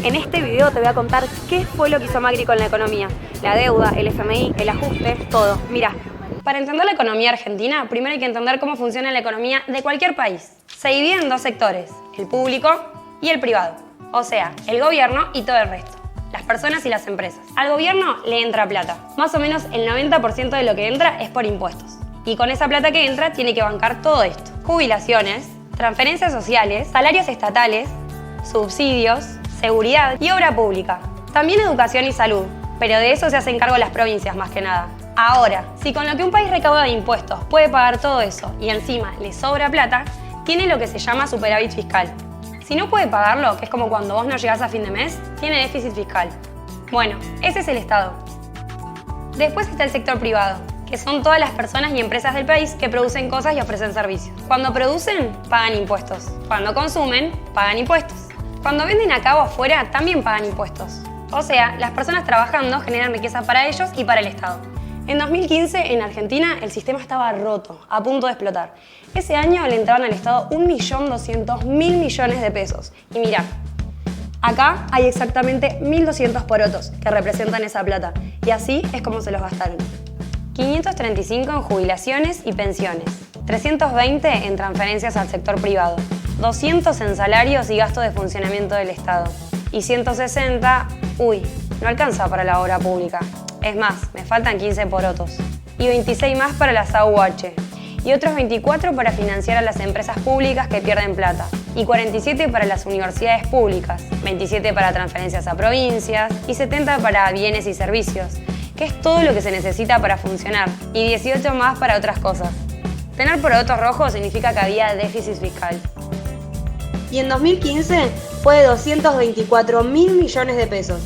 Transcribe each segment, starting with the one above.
En este video te voy a contar qué fue lo que hizo Macri con la economía. La deuda, el FMI, el ajuste, todo. Mirá. Para entender la economía argentina, primero hay que entender cómo funciona la economía de cualquier país. Se divide en dos sectores, el público y el privado. O sea, el gobierno y todo el resto. Las personas y las empresas. Al gobierno le entra plata. Más o menos el 90% de lo que entra es por impuestos. Y con esa plata que entra tiene que bancar todo esto. Jubilaciones, transferencias sociales, salarios estatales, subsidios, seguridad y obra pública. También educación y salud, pero de eso se hacen cargo las provincias más que nada. Ahora, si con lo que un país recauda de impuestos puede pagar todo eso y encima le sobra plata, tiene lo que se llama superávit fiscal. Si no puede pagarlo, que es como cuando vos no llegás a fin de mes, tiene déficit fiscal. Bueno, ese es el Estado. Después está el sector privado, que son todas las personas y empresas del país que producen cosas y ofrecen servicios. Cuando producen, pagan impuestos. Cuando consumen, pagan impuestos. Cuando venden acá o afuera, también pagan impuestos. O sea, las personas trabajando generan riqueza para ellos y para el Estado. En 2015, en Argentina, el sistema estaba roto, a punto de explotar. Ese año le entraban al Estado 1.200.000 millones de pesos. Y mirá, acá hay exactamente 1.200 porotos que representan esa plata. Y así es como se los gastaron. 535 en jubilaciones y pensiones, 320 en transferencias al sector privado, 200 en salarios y gastos de funcionamiento del Estado y 160, no alcanza para la obra pública. Es más, me faltan 15 porotos y 26 más para las AUH y otros 24 para financiar a las empresas públicas que pierden plata y 47 para las universidades públicas, 27 para transferencias a provincias y 70 para bienes y servicios, que es todo lo que se necesita para funcionar, y 18 más para otras cosas. Tener porotos rojos significa que había déficit fiscal. Y en 2015 fue de 224.000 millones de pesos.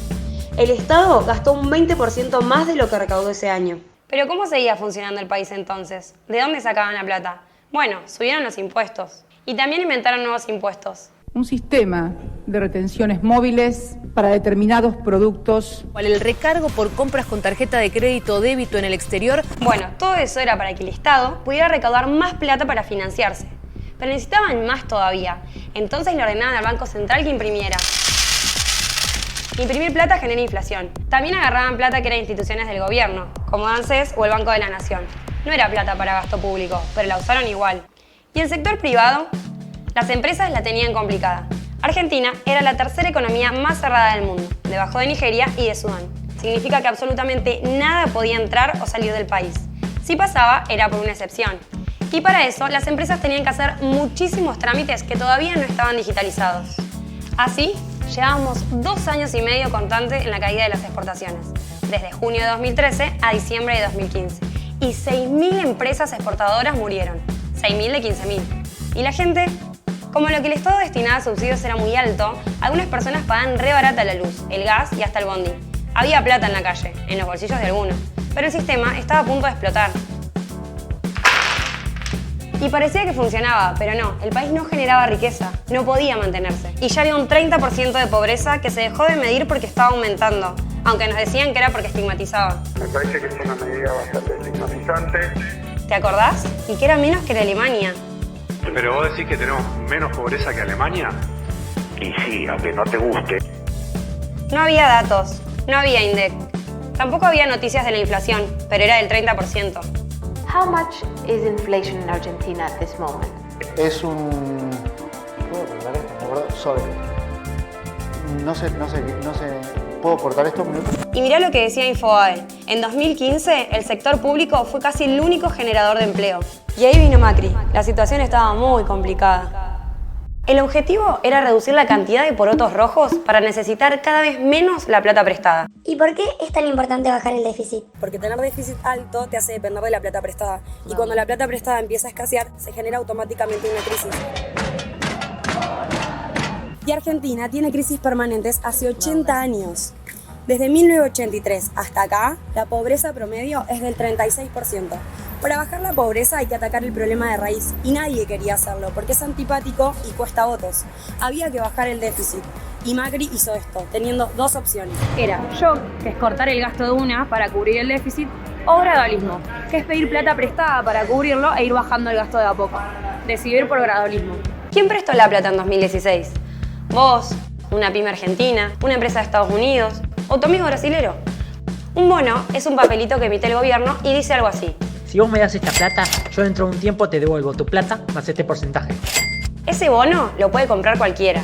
El Estado gastó un 20% más de lo que recaudó ese año. Pero ¿cómo seguía funcionando el país entonces? ¿De dónde sacaban la plata? Bueno, subieron los impuestos. Y también inventaron nuevos impuestos. Un sistema de retenciones móviles para determinados productos. El recargo por compras con tarjeta de crédito o débito en el exterior. Bueno, todo eso era para que el Estado pudiera recaudar más plata para financiarse. Pero necesitaban más todavía. Entonces le ordenaban al Banco Central que imprimiera. Imprimir plata genera inflación. También agarraban plata que era de instituciones del gobierno, como ANSES o el Banco de la Nación. No era plata para gasto público, pero la usaron igual. Y el sector privado, las empresas la tenían complicada. Argentina era la tercera economía más cerrada del mundo, debajo de Nigeria y de Sudán. Significa que absolutamente nada podía entrar o salir del país. Si pasaba, era por una excepción. Y para eso, las empresas tenían que hacer muchísimos trámites que todavía no estaban digitalizados. Así, llevábamos 2 años y medio constante en la caída de las exportaciones, desde junio de 2013 a diciembre de 2015. Y 6.000 empresas exportadoras murieron, 6.000 de 15.000. Y la gente, como lo que el Estado destinaba a subsidios era muy alto, algunas personas pagaban re barata la luz, el gas y hasta el bondi. Había plata en la calle, en los bolsillos de algunos, pero el sistema estaba a punto de explotar. Y parecía que funcionaba, pero no, el país no generaba riqueza, no podía mantenerse. Y ya había un 30% de pobreza que se dejó de medir porque estaba aumentando, aunque nos decían que era porque estigmatizaba. Me parece que es una medida bastante estigmatizante. ¿Te acordás? Y que era menos que en Alemania. ¿Pero vos decís que tenemos menos pobreza que Alemania? Y sí, aunque no te guste. No había datos, no había INDEC. Tampoco había noticias de la inflación, pero era del 30%. How much is inflation in Argentina at this moment? Es un... ¿Puedo cortar esto? ¿De acuerdo? Sobre. No sé. ¿Puedo cortar esto un minuto? Y mirá lo que decía Infobae. En 2015, el sector público fue casi el único generador de empleo. Y ahí vino Macri. La situación estaba muy complicada. El objetivo era reducir la cantidad de porotos rojos para necesitar cada vez menos la plata prestada. ¿Y por qué es tan importante bajar el déficit? Porque tener déficit alto te hace depender de la plata prestada. Y cuando la plata prestada empieza a escasear, se genera automáticamente una crisis. Y Argentina tiene crisis permanentes hace 80 años. Desde 1983 hasta acá, la pobreza promedio es del 36%. Para bajar la pobreza hay que atacar el problema de raíz y nadie quería hacerlo porque es antipático y cuesta votos. Había que bajar el déficit y Macri hizo esto, teniendo 2 opciones. Era shock, que es cortar el gasto de una para cubrir el déficit, o gradualismo, que es pedir plata prestada para cubrirlo e ir bajando el gasto de a poco. Decidir por gradualismo. ¿Quién prestó la plata en 2016? Vos, una pyme argentina, una empresa de Estados Unidos o tu amigo brasilero. Un bono es un papelito que emite el gobierno y dice algo así. Si vos me das esta plata, yo dentro de un tiempo te devuelvo tu plata más este porcentaje. Ese bono lo puede comprar cualquiera.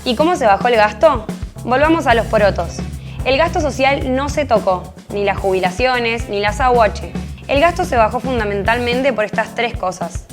¿Y cómo se bajó el gasto? Volvamos a los porotos. El gasto social no se tocó, ni las jubilaciones, ni las AUH. El gasto se bajó fundamentalmente por estas tres cosas.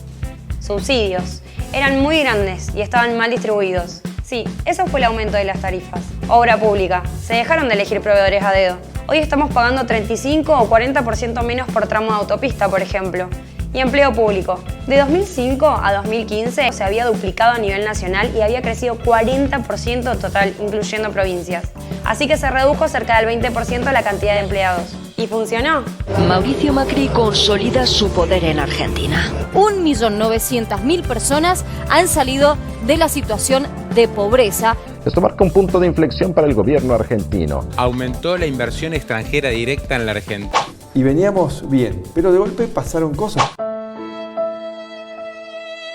Subsidios. Eran muy grandes y estaban mal distribuidos. Sí, eso fue el aumento de las tarifas. Obra pública. Se dejaron de elegir proveedores a dedo. Hoy estamos pagando 35 o 40% menos por tramo de autopista, por ejemplo. Y empleo público. De 2005 a 2015 se había duplicado a nivel nacional y había crecido 40% total, incluyendo provincias. Así que se redujo cerca del 20% la cantidad de empleados. ¿Y funcionó? Mauricio Macri consolida su poder en Argentina. 1.900.000 personas han salido de la situación de pobreza. Esto marca un punto de inflexión para el gobierno argentino. Aumentó la inversión extranjera directa en la Argentina. Y veníamos bien, pero de golpe pasaron cosas.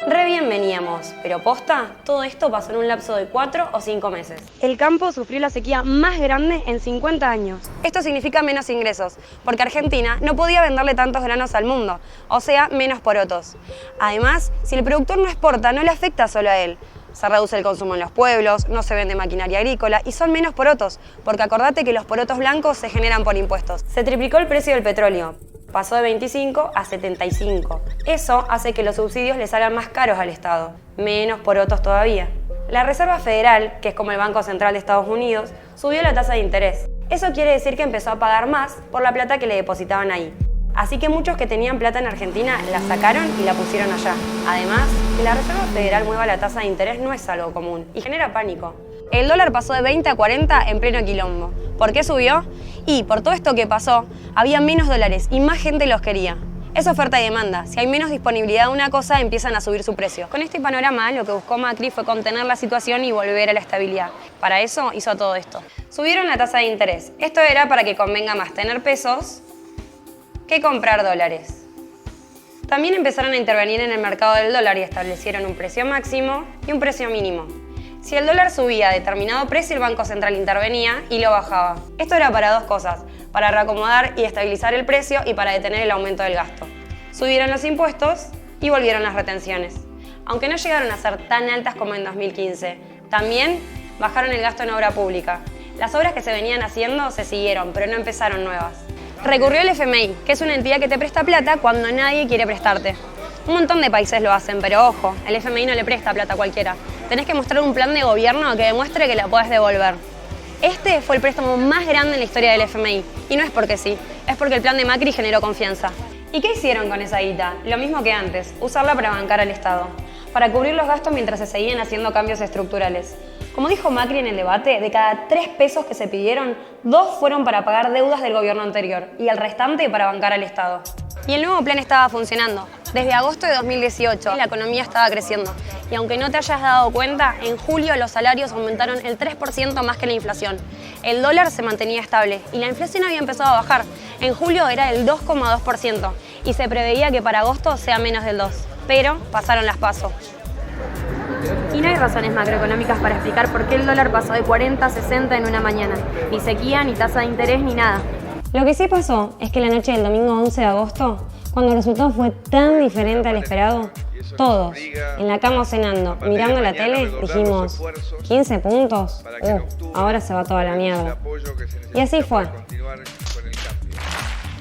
Re bien veníamos, pero posta, todo esto pasó en un lapso de 4 o 5 meses. El campo sufrió la sequía más grande en 50 años. Esto significa menos ingresos, porque Argentina no podía venderle tantos granos al mundo, o sea, menos porotos. Además, si el productor no exporta, no le afecta solo a él. Se reduce el consumo en los pueblos, no se vende maquinaria agrícola y son menos porotos, porque acordate que los porotos blancos se generan por impuestos. Se triplicó el precio del petróleo. Pasó de 25 a 75. Eso hace que los subsidios le salgan más caros al Estado. Menos porotos todavía. La Reserva Federal, que es como el Banco Central de Estados Unidos, subió la tasa de interés. Eso quiere decir que empezó a pagar más por la plata que le depositaban ahí. Así que muchos que tenían plata en Argentina la sacaron y la pusieron allá. Además, que la Reserva Federal mueva la tasa de interés no es algo común y genera pánico. El dólar pasó de 20 a 40 en pleno quilombo. ¿Por qué subió? Y por todo esto que pasó, había menos dólares y más gente los quería. Es oferta y demanda. Si hay menos disponibilidad de una cosa, empiezan a subir su precio. Con este panorama, lo que buscó Macri fue contener la situación y volver a la estabilidad. Para eso hizo todo esto. Subieron la tasa de interés. Esto era para que convenga más tener pesos que comprar dólares. También empezaron a intervenir en el mercado del dólar y establecieron un precio máximo y un precio mínimo. Si el dólar subía a determinado precio, el Banco Central intervenía y lo bajaba. Esto era para dos cosas, para reacomodar y estabilizar el precio y para detener el aumento del gasto. Subieron los impuestos y volvieron las retenciones. Aunque no llegaron a ser tan altas como en 2015, también bajaron el gasto en obra pública. Las obras que se venían haciendo se siguieron, pero no empezaron nuevas. Recurrió el FMI, que es una entidad que te presta plata cuando nadie quiere prestarte. Un montón de países lo hacen, pero ojo, el FMI no le presta plata a cualquiera. Tenés que mostrar un plan de gobierno que demuestre que la podés devolver. Este fue el préstamo más grande en la historia del FMI. Y no es porque sí, es porque el plan de Macri generó confianza. ¿Y qué hicieron con esa guita? Lo mismo que antes, usarla para bancar al Estado. Para cubrir los gastos mientras se seguían haciendo cambios estructurales. Como dijo Macri en el debate, de cada 3 pesos que se pidieron, 2 fueron para pagar deudas del gobierno anterior y el restante para bancar al Estado. Y el nuevo plan estaba funcionando. Desde agosto de 2018 la economía estaba creciendo y aunque no te hayas dado cuenta, en julio los salarios aumentaron el 3% más que la inflación. El dólar se mantenía estable y la inflación había empezado a bajar. En julio era el 2,2% y se preveía que para agosto sea menos del 2%. Pero pasaron las PASO. Y no hay razones macroeconómicas para explicar por qué el dólar pasó de 40 a 60 en una mañana. Ni sequía, ni tasa de interés, ni nada. Lo que sí pasó es que la noche del domingo 11 de agosto, cuando el resultado fue tan diferente al esperado, todos, en la cama cenando, mirando la tele, dijimos, 15 puntos, ahora se va toda la mierda. Y así fue.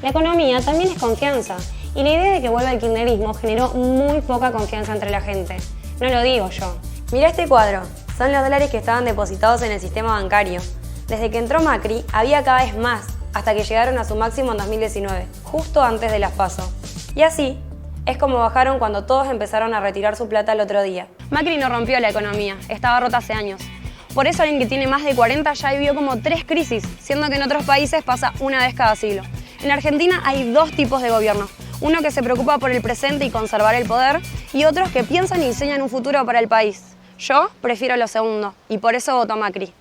La economía también es confianza, y la idea de que vuelva el kirchnerismo generó muy poca confianza entre la gente. No lo digo yo. Mirá este cuadro, son los dólares que estaban depositados en el sistema bancario. Desde que entró Macri, había cada vez más, hasta que llegaron a su máximo en 2019, justo antes de las PASO. Y así es como bajaron cuando todos empezaron a retirar su plata el otro día. Macri no rompió la economía, estaba rota hace años. Por eso alguien que tiene más de 40 ya vivió como 3 crisis, siendo que en otros países pasa una vez cada siglo. En Argentina hay 2 tipos de gobierno. Uno que se preocupa por el presente y conservar el poder, y otros que piensan y diseñan un futuro para el país. Yo prefiero lo segundo, y por eso voto a Macri.